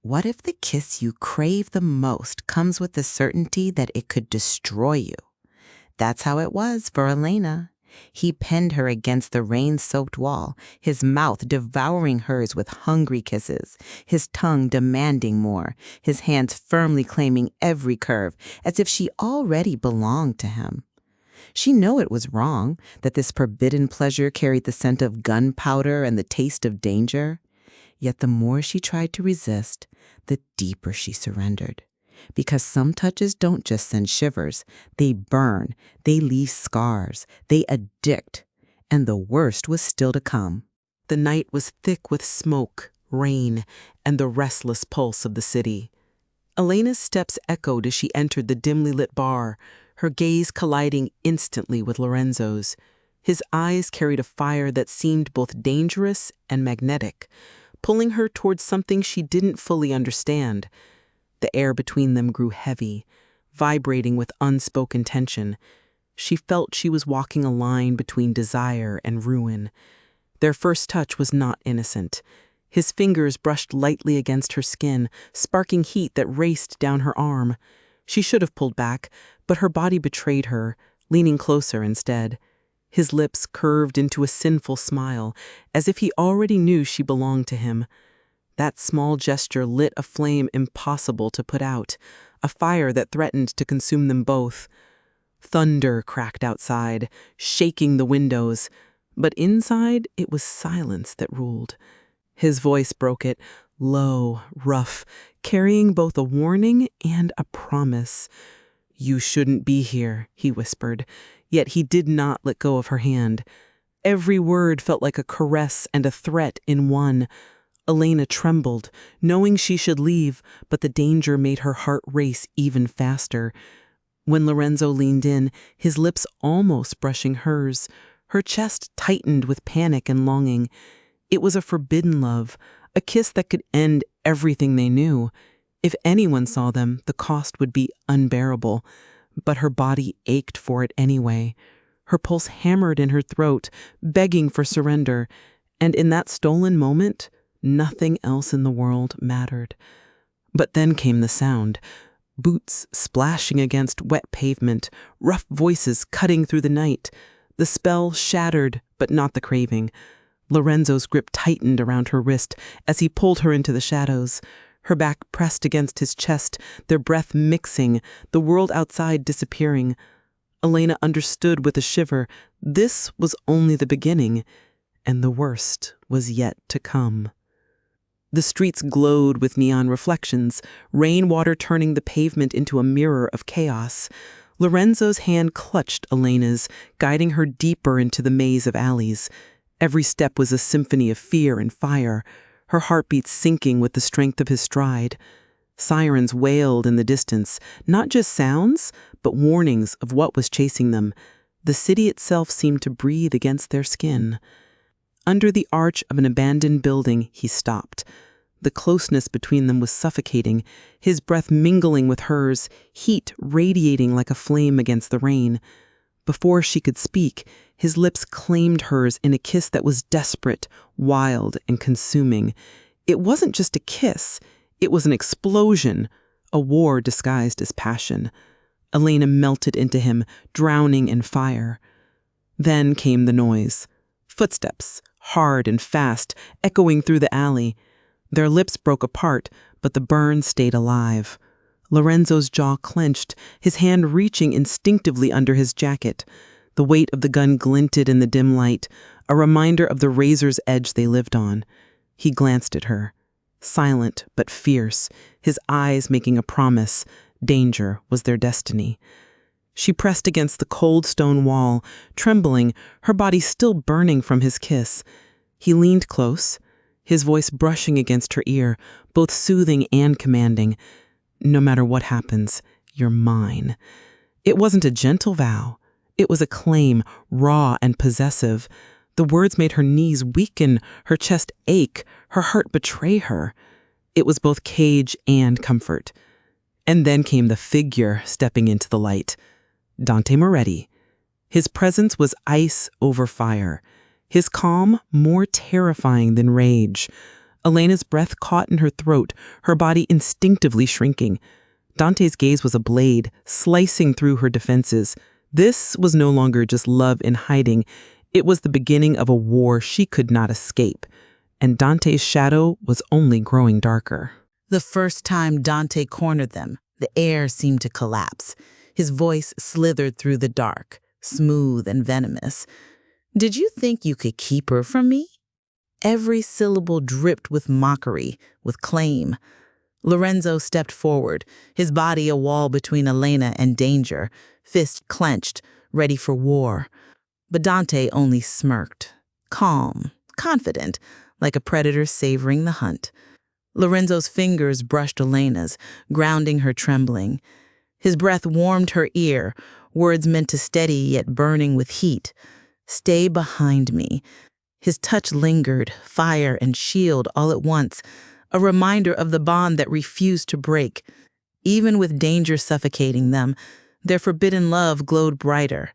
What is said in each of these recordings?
What if the kiss you crave the most comes with the certainty that it could destroy you? That's how it was for Elena. He pinned her against the rain-soaked wall, his mouth devouring hers with hungry kisses, his tongue demanding more, his hands firmly claiming every curve, as if she already belonged to him. She knew it was wrong, that this forbidden pleasure carried the scent of gunpowder and the taste of danger. Yet the more she tried to resist, the deeper she surrendered. Because some touches don't just send shivers, they burn, they leave scars, they addict. And the worst was still to come. The night was thick with smoke, rain, and the restless pulse of the city. Elena's steps echoed as she entered the dimly lit bar, her gaze colliding instantly with Lorenzo's. His eyes carried a fire that seemed both dangerous and magnetic, pulling her towards something she didn't fully understand. The air between them grew heavy, vibrating with unspoken tension. She felt she was walking a line between desire and ruin. Their first touch was not innocent. His fingers brushed lightly against her skin, sparking heat that raced down her arm. She should have pulled back, but her body betrayed her, leaning closer instead. His lips curved into a sinful smile, as if he already knew she belonged to him. That small gesture lit a flame impossible to put out, a fire that threatened to consume them both. Thunder cracked outside, shaking the windows, but inside it was silence that ruled. His voice broke it, low, rough, carrying both a warning and a promise. "You shouldn't be here," he whispered, yet he did not let go of her hand. Every word felt like a caress and a threat in one. Elena trembled, knowing she should leave, but the danger made her heart race even faster. When Lorenzo leaned in, his lips almost brushing hers, her chest tightened with panic and longing. It was a forbidden love, a kiss that could end everything they knew. If anyone saw them, the cost would be unbearable. But her body ached for it anyway. Her pulse hammered in her throat, begging for surrender. And in that stolen moment, nothing else in the world mattered. But then came the sound. Boots splashing against wet pavement, rough voices cutting through the night. The spell shattered, but not the craving. Lorenzo's grip tightened around her wrist as he pulled her into the shadows. Her back pressed against his chest, their breath mixing, the world outside disappearing. Elena understood with a shiver. This was only the beginning, and the worst was yet to come. The streets glowed with neon reflections, rainwater turning the pavement into a mirror of chaos. Lorenzo's hand clutched Elena's, guiding her deeper into the maze of alleys. Every step was a symphony of fear and fire, her heartbeat sinking with the strength of his stride. Sirens wailed in the distance, not just sounds, but warnings of what was chasing them. The city itself seemed to breathe against their skin. Under the arch of an abandoned building, he stopped. The closeness between them was suffocating, his breath mingling with hers, heat radiating like a flame against the rain. Before she could speak, his lips claimed hers in a kiss that was desperate, wild, and consuming. It wasn't just a kiss. It was an explosion, a war disguised as passion. Elena melted into him, drowning in fire. Then came the noise. Footsteps, hard and fast, echoing through the alley. Their lips broke apart, but the burn stayed alive. Lorenzo's jaw clenched, his hand reaching instinctively under his jacket. The weight of the gun glinted in the dim light, a reminder of the razor's edge they lived on. He glanced at her, silent but fierce, his eyes making a promise. Danger was their destiny. She pressed against the cold stone wall, trembling, her body still burning from his kiss. He leaned close, his voice brushing against her ear, both soothing and commanding. "No matter what happens, you're mine." It wasn't a gentle vow. It was a claim, raw and possessive. The words made her knees weaken, her chest ache, her heart betray her. It was both cage and comfort. And then came the figure stepping into the light. Dante Moretti. His presence was ice over fire, his calm more terrifying than rage. Elena's breath caught in her throat, her body instinctively shrinking. Dante's gaze was a blade, slicing through her defenses. This was no longer just love in hiding. It was the beginning of a war she could not escape. And Dante's shadow was only growing darker. The first time Dante cornered them, the air seemed to collapse. His voice slithered through the dark, smooth and venomous. "Did you think you could keep her from me?" Every syllable dripped with mockery, with claim. Lorenzo stepped forward, his body a wall between Elena and danger, fist clenched, ready for war. But Dante only smirked, calm, confident, like a predator savoring the hunt. Lorenzo's fingers brushed Elena's, grounding her trembling. His breath warmed her ear, words meant to steady yet burning with heat. "Stay behind me." His touch lingered, fire and shield all at once, a reminder of the bond that refused to break. Even with danger suffocating them, their forbidden love glowed brighter.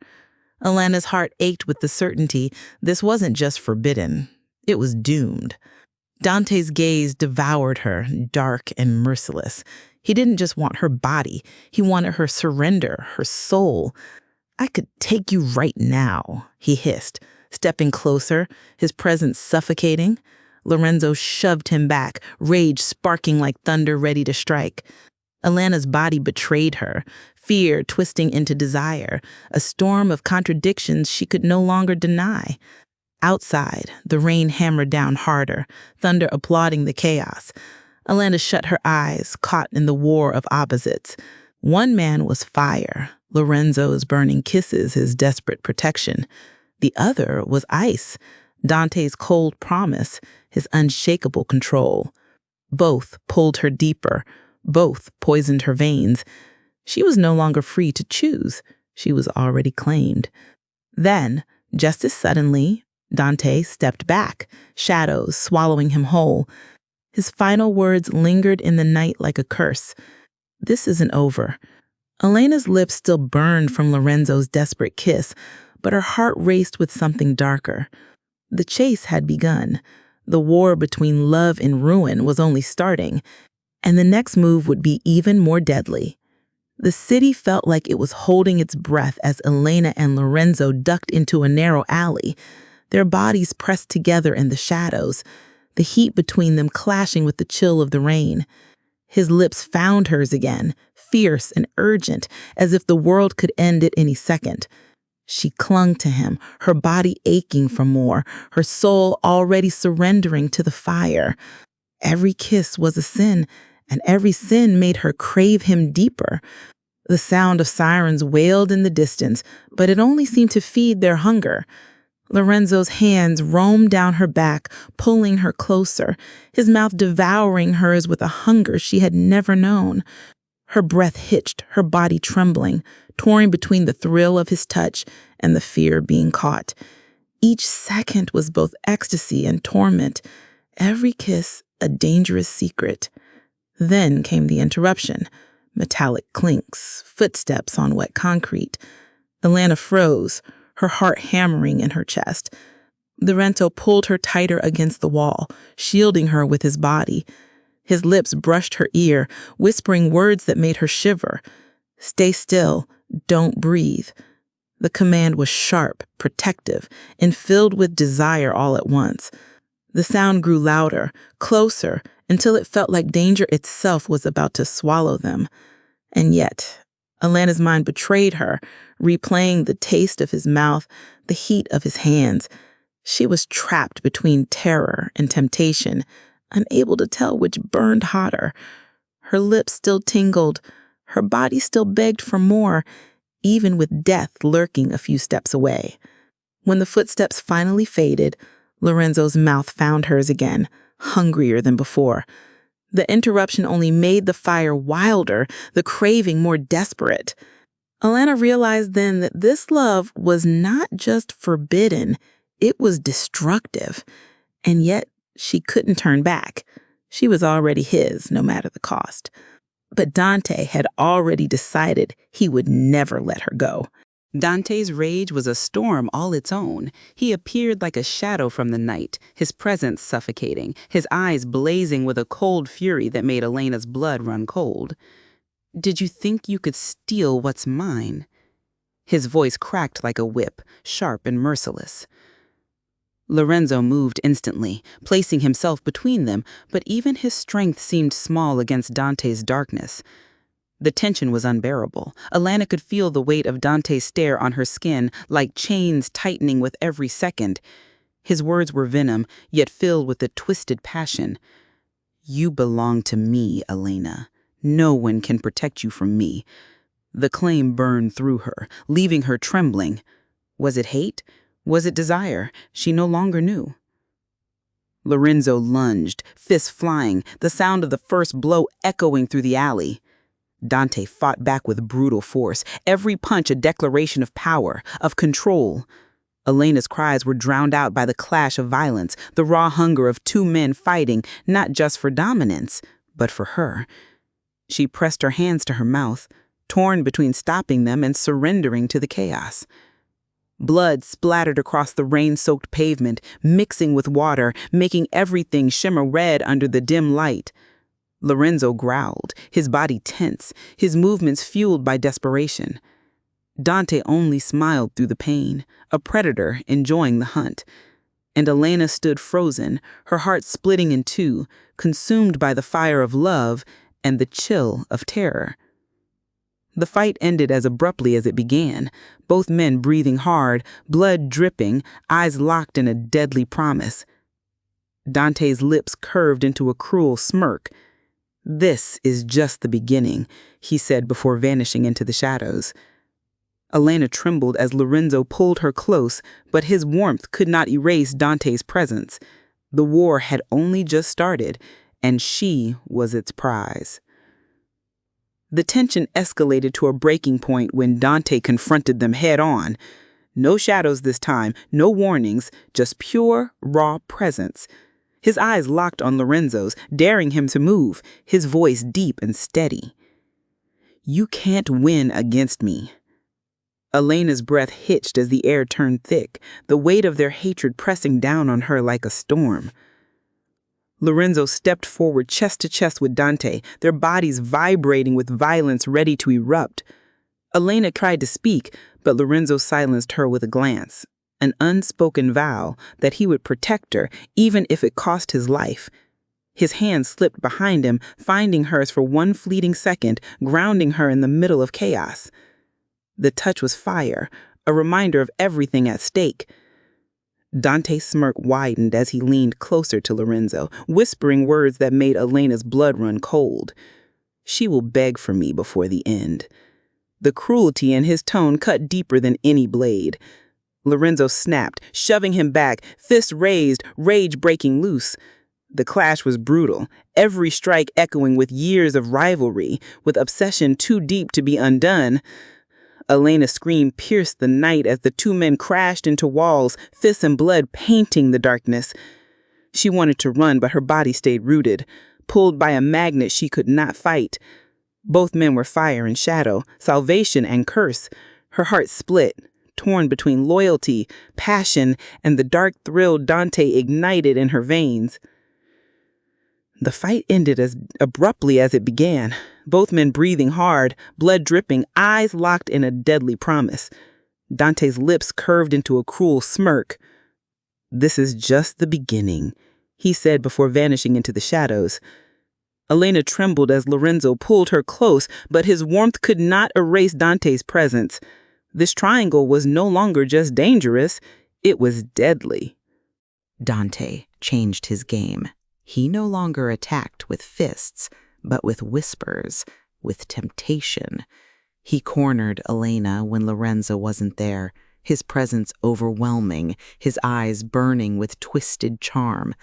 Elena's heart ached with the certainty this wasn't just forbidden, it was doomed. Dante's gaze devoured her, dark and merciless. He didn't just want her body, he wanted her surrender, her soul. "I could take you right now," he hissed, stepping closer, his presence suffocating. Lorenzo shoved him back, rage sparking like thunder ready to strike. Elena's body betrayed her, fear twisting into desire, a storm of contradictions she could no longer deny. Outside, the rain hammered down harder, thunder applauding the chaos. Elena shut her eyes, caught in the war of opposites. One man was fire, Lorenzo's burning kisses his desperate protection. The other was ice, Dante's cold promise, his unshakable control. Both pulled her deeper, both poisoned her veins. She was no longer free to choose, she was already claimed. Then, just as suddenly, Dante stepped back, shadows swallowing him whole. His final words lingered in the night like a curse. "This isn't over." Elena's lips still burned from Lorenzo's desperate kiss, but her heart raced with something darker. The chase had begun. The war between love and ruin was only starting, and the next move would be even more deadly. The city felt like it was holding its breath as Elena and Lorenzo ducked into a narrow alley, their bodies pressed together in the shadows, the heat between them clashing with the chill of the rain. His lips found hers again, fierce and urgent, as if the world could end at any second. She clung to him, her body aching for more, her soul already surrendering to the fire. Every kiss was a sin, and every sin made her crave him deeper. The sound of sirens wailed in the distance, but it only seemed to feed their hunger. Lorenzo's hands roamed down her back, pulling her closer, his mouth devouring hers with a hunger she had never known. Her breath hitched, her body trembling, torn between the thrill of his touch and the fear of being caught. Each second was both ecstasy and torment, every kiss a dangerous secret. Then came the interruption. Metallic clinks, footsteps on wet concrete. Elena froze, her heart hammering in her chest. Lorenzo pulled her tighter against the wall, shielding her with his body. His lips brushed her ear, whispering words that made her shiver. "Stay still, don't breathe." The command was sharp, protective, and filled with desire all at once. The sound grew louder, closer, until it felt like danger itself was about to swallow them. And yet, Elena's mind betrayed her, replaying the taste of his mouth, the heat of his hands. She was trapped between terror and temptation, unable to tell which burned hotter. Her lips still tingled, her body still begged for more, even with death lurking a few steps away. When the footsteps finally faded, Lorenzo's mouth found hers again, hungrier than before. The interruption only made the fire wilder, the craving more desperate. Elena realized then that this love was not just forbidden, it was destructive. And yet, she couldn't turn back. She was already his, no matter the cost. But Dante had already decided he would never let her go. Dante's rage was a storm all its own. He appeared like a shadow from the night, his presence suffocating, his eyes blazing with a cold fury that made Elena's blood run cold. "Did you think you could steal what's mine?" His voice cracked like a whip, sharp and merciless. Lorenzo moved instantly, placing himself between them, but even his strength seemed small against Dante's darkness. The tension was unbearable. Elena could feel the weight of Dante's stare on her skin, like chains tightening with every second. His words were venom, yet filled with a twisted passion. "You belong to me, Elena. No one can protect you from me." The claim burned through her, leaving her trembling. Was it hate? Was it desire? She no longer knew. Lorenzo lunged, fists flying, the sound of the first blow echoing through the alley. Dante fought back with brutal force, every punch a declaration of power, of control. Elena's cries were drowned out by the clash of violence, the raw hunger of two men fighting, not just for dominance, but for her. She pressed her hands to her mouth, torn between stopping them and surrendering to the chaos. Blood splattered across the rain-soaked pavement, mixing with water, making everything shimmer red under the dim light. Lorenzo growled, his body tense, his movements fueled by desperation. Dante only smiled through the pain, a predator enjoying the hunt. And Elena stood frozen, her heart splitting in two, consumed by the fire of love and the chill of terror. The fight ended as abruptly as it began, both men breathing hard, blood dripping, eyes locked in a deadly promise. Dante's lips curved into a cruel smirk. "This is just the beginning," he said before vanishing into the shadows. Elena trembled as Lorenzo pulled her close, but his warmth could not erase Dante's presence. The war had only just started, and she was its prize. The tension escalated to a breaking point when Dante confronted them head-on. No shadows this time, no warnings, just pure, raw presence. His eyes locked on Lorenzo's, daring him to move, his voice deep and steady. "You can't win against me." Elena's breath hitched as the air turned thick, the weight of their hatred pressing down on her like a storm. Lorenzo stepped forward chest to chest with Dante, their bodies vibrating with violence ready to erupt. Elena tried to speak, but Lorenzo silenced her with a glance, an unspoken vow that he would protect her even if it cost his life. His hand slipped behind him, finding hers for one fleeting second, grounding her in the middle of chaos. The touch was fire, a reminder of everything at stake. Dante's smirk widened as he leaned closer to Lorenzo, whispering words that made Elena's blood run cold. "She will beg for me before the end." The cruelty in his tone cut deeper than any blade. Lorenzo snapped, shoving him back, fists raised, rage breaking loose. The clash was brutal, every strike echoing with years of rivalry, with obsession too deep to be undone. Elena's scream pierced the night as the two men crashed into walls, fists and blood painting the darkness. She wanted to run, but her body stayed rooted, pulled by a magnet she could not fight. Both men were fire and shadow, salvation and curse. Her heart split, torn between loyalty, passion, and the dark thrill Dante ignited in her veins. The fight ended as abruptly as it began, both men breathing hard, blood dripping, eyes locked in a deadly promise. Dante's lips curved into a cruel smirk. "This is just the beginning," he said before vanishing into the shadows. Elena trembled as Lorenzo pulled her close, but his warmth could not erase Dante's presence. This triangle was no longer just dangerous, it was deadly. Dante changed his game. He no longer attacked with fists, but with whispers, with temptation. He cornered Elena when Lorenzo wasn't there, his presence overwhelming, his eyes burning with twisted charm.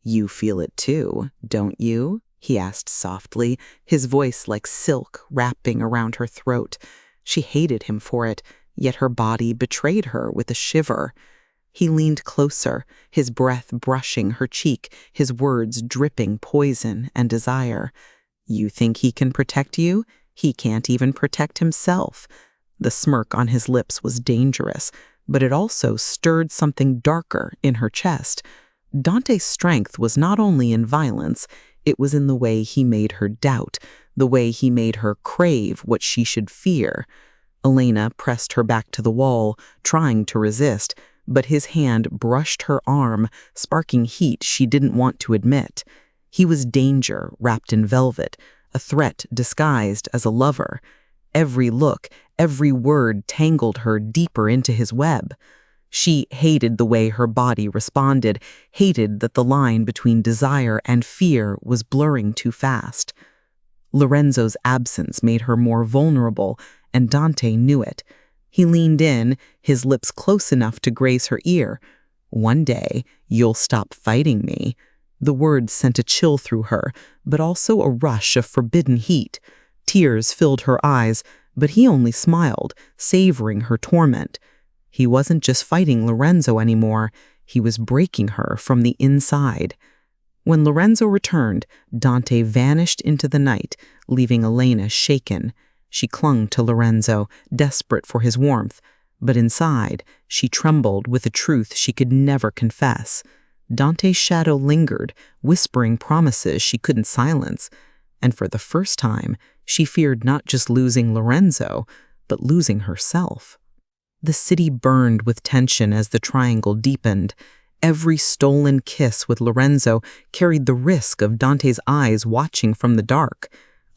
"You feel it too, don't you?" he asked softly, his voice like silk wrapping around her throat. She hated him for it, yet her body betrayed her with a shiver. He leaned closer, his breath brushing her cheek, his words dripping poison and desire. "You think he can protect you? He can't even protect himself." The smirk on his lips was dangerous, but it also stirred something darker in her chest. Dante's strength was not only in violence, it was in the way he made her doubt, the way he made her crave what she should fear. Elena pressed her back to the wall, trying to resist, but his hand brushed her arm, sparking heat she didn't want to admit. He was danger wrapped in velvet, a threat disguised as a lover. Every look, every word tangled her deeper into his web. She hated the way her body responded, hated that the line between desire and fear was blurring too fast. Lorenzo's absence made her more vulnerable, and Dante knew it. He leaned in, his lips close enough to graze her ear. "One day, you'll stop fighting me." The words sent a chill through her, but also a rush of forbidden heat. Tears filled her eyes, but he only smiled, savoring her torment. He wasn't just fighting Lorenzo anymore, he was breaking her from the inside. When Lorenzo returned, Dante vanished into the night, leaving Elena shaken. She clung to Lorenzo, desperate for his warmth, but inside, she trembled with a truth she could never confess. Dante's shadow lingered, whispering promises she couldn't silence, and for the first time, she feared not just losing Lorenzo, but losing herself. The city burned with tension as the triangle deepened. Every stolen kiss with Lorenzo carried the risk of Dante's eyes watching from the dark.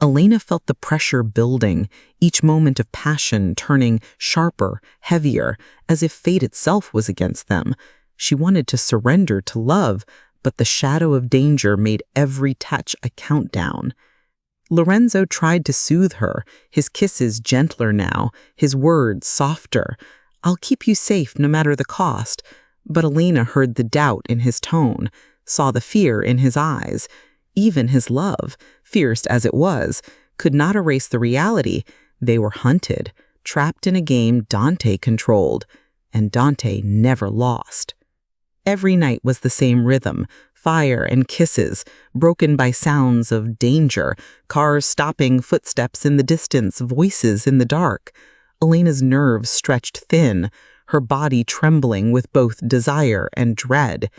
Elena felt the pressure building, each moment of passion turning sharper, heavier, as if fate itself was against them. She wanted to surrender to love, but the shadow of danger made every touch a countdown. Lorenzo tried to soothe her, his kisses gentler now, his words softer. "I'll keep you safe no matter the cost." But Elena heard the doubt in his tone, saw the fear in his eyes. Even his love, fierce as it was, could not erase the reality. They were hunted, trapped in a game Dante controlled, and Dante never lost. Every night was the same rhythm, fire and kisses, broken by sounds of danger, cars stopping, footsteps in the distance, voices in the dark. Elena's nerves stretched thin, her body trembling with both desire and dread.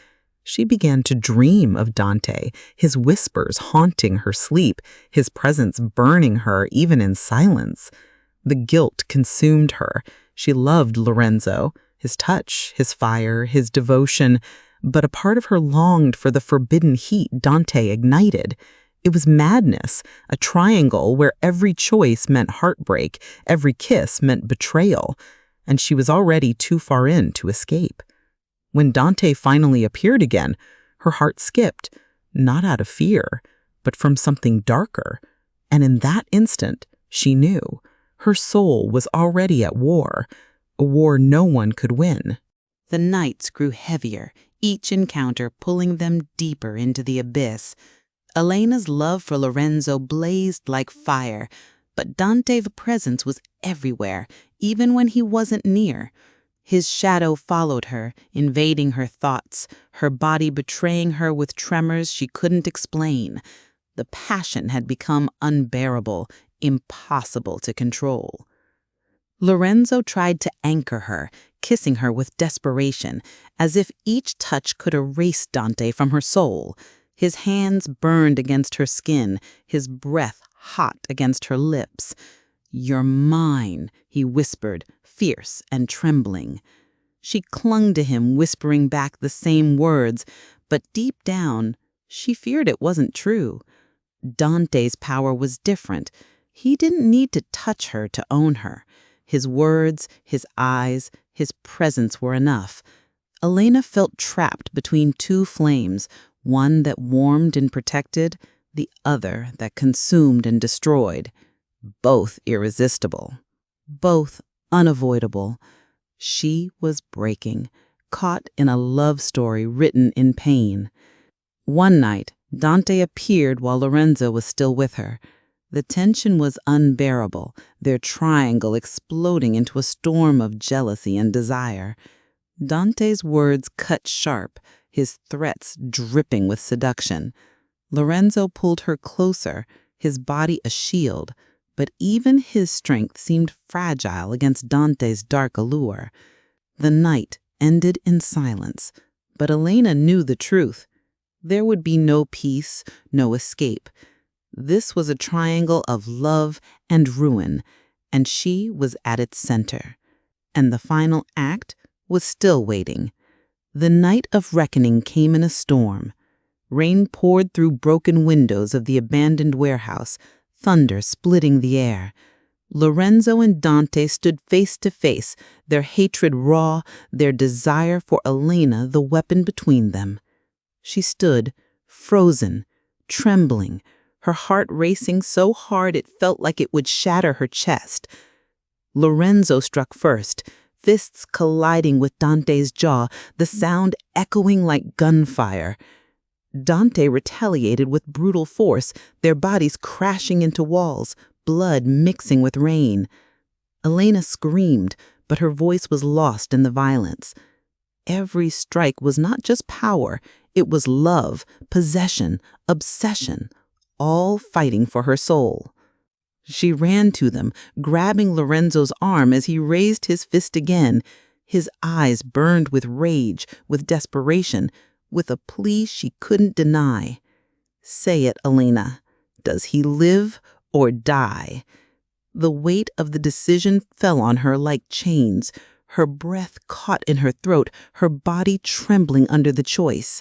She began to dream of Dante, his whispers haunting her sleep, his presence burning her even in silence. The guilt consumed her. She loved Lorenzo, his touch, his fire, his devotion, but a part of her longed for the forbidden heat Dante ignited. It was madness, a triangle where every choice meant heartbreak, every kiss meant betrayal, and she was already too far in to escape. When Dante finally appeared again, her heart skipped, not out of fear, but from something darker, and in that instant, she knew. Her soul was already at war, a war no one could win. The nights grew heavier, each encounter pulling them deeper into the abyss. Elena's love for Lorenzo blazed like fire, but Dante's presence was everywhere, even when he wasn't near. His shadow followed her, invading her thoughts, her body betraying her with tremors she couldn't explain. The passion had become unbearable, impossible to control. Lorenzo tried to anchor her, kissing her with desperation, as if each touch could erase Dante from her soul. His hands burned against her skin, his breath hot against her lips. "You're mine," he whispered, fierce and trembling. She clung to him, whispering back the same words, but deep down, she feared it wasn't true. Dante's power was different. He didn't need to touch her to own her. His words, his eyes, his presence were enough. Elena felt trapped between two flames, one that warmed and protected, the other that consumed and destroyed. Both irresistible, both unavoidable. She was breaking, caught in a love story written in pain. One night, Dante appeared while Lorenzo was still with her. The tension was unbearable, their triangle exploding into a storm of jealousy and desire. Dante's words cut sharp, his threats dripping with seduction. Lorenzo pulled her closer, his body a shield, but even his strength seemed fragile against Dante's dark allure. The night ended in silence, but Elena knew the truth. There would be no peace, no escape. This was a triangle of love and ruin, and she was at its center. And the final act was still waiting. The night of reckoning came in a storm. Rain poured through broken windows of the abandoned warehouse, thunder splitting the air. Lorenzo and Dante stood face to face, their hatred raw, their desire for Elena the weapon between them. She stood, frozen, trembling, her heart racing so hard it felt like it would shatter her chest. Lorenzo struck first, fists colliding with Dante's jaw, the sound echoing like gunfire. Dante retaliated with brutal force, their bodies crashing into walls, blood mixing with rain. Elena screamed, but her voice was lost in the violence. Every strike was not just power, it was love, possession, obsession, all fighting for her soul. She ran to them, grabbing Lorenzo's arm as he raised his fist again. His eyes burned with rage, with desperation, with a plea she couldn't deny. "Say it, Elena. Does he live or die?" The weight of the decision fell on her like chains, her breath caught in her throat, her body trembling under the choice.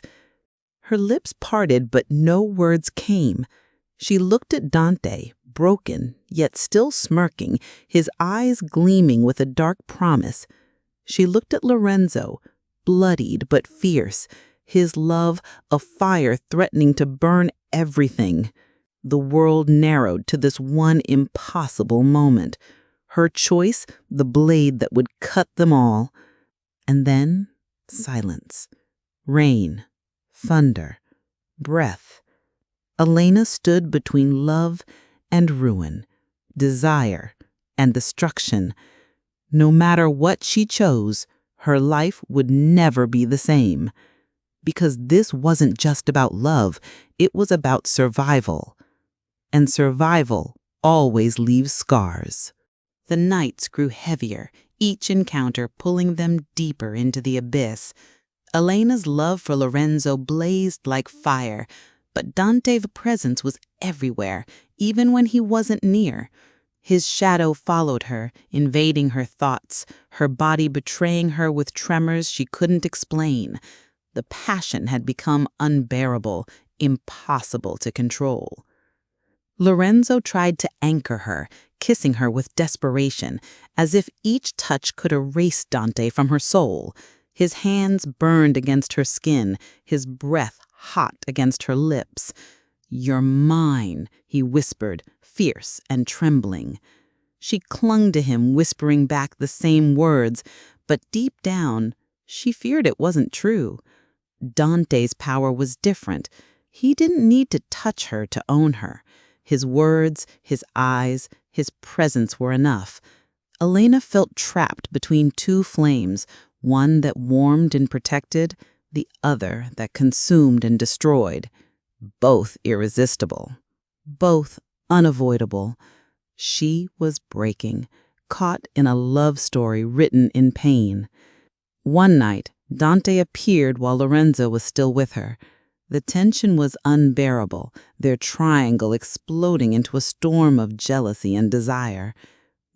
Her lips parted, but no words came. She looked at Dante, broken, yet still smirking, his eyes gleaming with a dark promise. She looked at Lorenzo, bloodied but fierce, his love a fire threatening to burn everything. The world narrowed to this one impossible moment. Her choice, the blade that would cut them all. And then, silence. Rain. Thunder. Breath. Elena stood between love and ruin, desire and destruction. No matter what she chose, her life would never be the same. Because this wasn't just about love, it was about survival. And survival always leaves scars. The nights grew heavier, each encounter pulling them deeper into the abyss. Elena's love for Lorenzo blazed like fire, but Dante's presence was everywhere, even when he wasn't near. His shadow followed her, invading her thoughts, her body betraying her with tremors she couldn't explain. The passion had become unbearable, impossible to control. Lorenzo tried to anchor her, kissing her with desperation, as if each touch could erase Dante from her soul. His hands burned against her skin, his breath hot against her lips. "You're mine," he whispered, fierce and trembling. She clung to him, whispering back the same words, but deep down, she feared it wasn't true. Dante's power was different. He didn't need to touch her to own her. His words, his eyes, his presence were enough. Elena felt trapped between two flames, one that warmed and protected, the other that consumed and destroyed. Both irresistible. Both unavoidable. She was breaking, caught in a love story written in pain. One night, Dante appeared while Lorenzo was still with her. The tension was unbearable, their triangle exploding into a storm of jealousy and desire.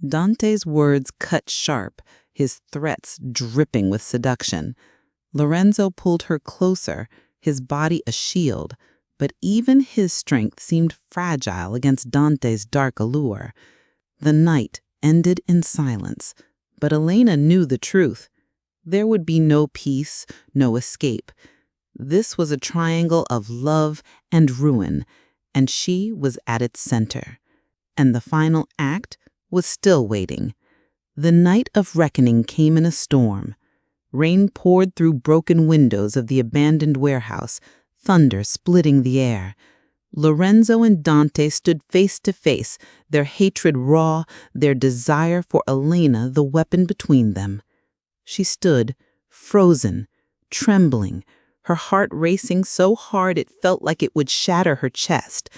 Dante's words cut sharp, his threats dripping with seduction. Lorenzo pulled her closer, his body a shield, but even his strength seemed fragile against Dante's dark allure. The night ended in silence, but Elena knew the truth. There would be no peace, no escape. This was a triangle of love and ruin, and she was at its center. And the final act was still waiting. The night of reckoning came in a storm. Rain poured through broken windows of the abandoned warehouse, thunder splitting the air. Lorenzo and Dante stood face to face, their hatred raw, their desire for Elena the weapon between them. She stood, frozen, trembling, her heart racing so hard it felt like it would shatter her chest.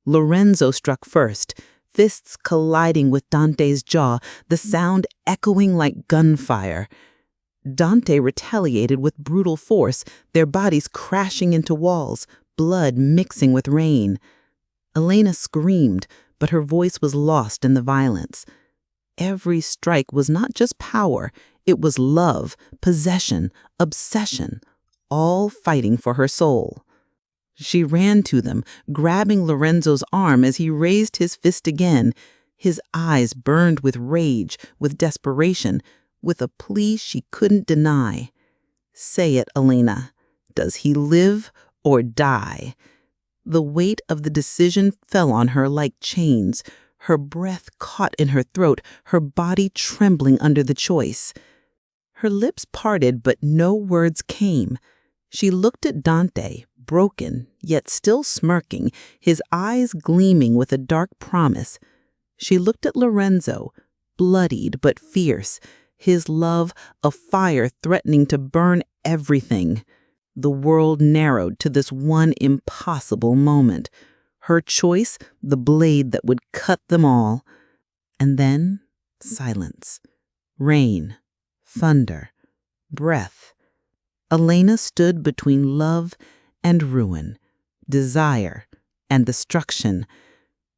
Lorenzo struck first, fists colliding with Dante's jaw, the sound echoing like gunfire. Dante retaliated with brutal force, their bodies crashing into walls, blood mixing with rain. Elena screamed, but her voice was lost in the violence. Every strike was not just power, it was love, possession, obsession, all fighting for her soul. She ran to them, grabbing Lorenzo's arm as he raised his fist again. His eyes burned with rage, with desperation, with a plea she couldn't deny. "Say it, Elena. Does he live or die?" The weight of the decision fell on her like chains, her breath caught in her throat, her body trembling under the choice. Her lips parted, but no words came. She looked at Dante, broken, yet still smirking, his eyes gleaming with a dark promise. She looked at Lorenzo, bloodied but fierce, his love a fire threatening to burn everything. The world narrowed to this one impossible moment. Her choice, the blade that would cut them all. And then, silence. Rain. Thunder. Breath. Elena stood between love and ruin, desire and destruction.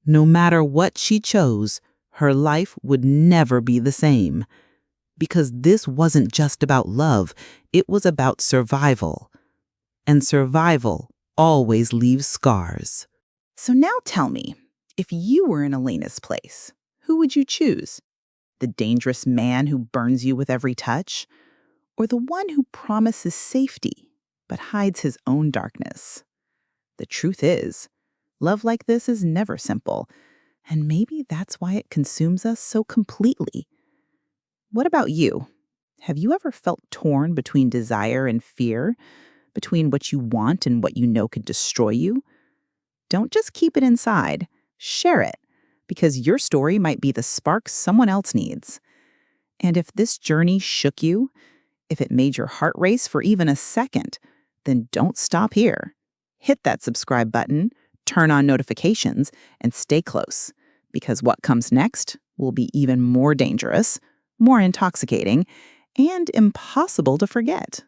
No matter what she chose, her life would never be the same. Because this wasn't just about love, it was about survival. And survival always leaves scars. So now tell me, if you were in Elena's place, who would you choose? The dangerous man who burns you with every touch? Or the one who promises safety but hides his own darkness? The truth is, love like this is never simple, and maybe that's why it consumes us so completely. What about you? Have you ever felt torn between desire and fear? Between what you want and what you know could destroy you? Don't just keep it inside. Share it, because your story might be the spark someone else needs. And if this journey shook you, if it made your heart race for even a second, then don't stop here. Hit that subscribe button, turn on notifications, and stay close, because what comes next will be even more dangerous, more intoxicating, and impossible to forget.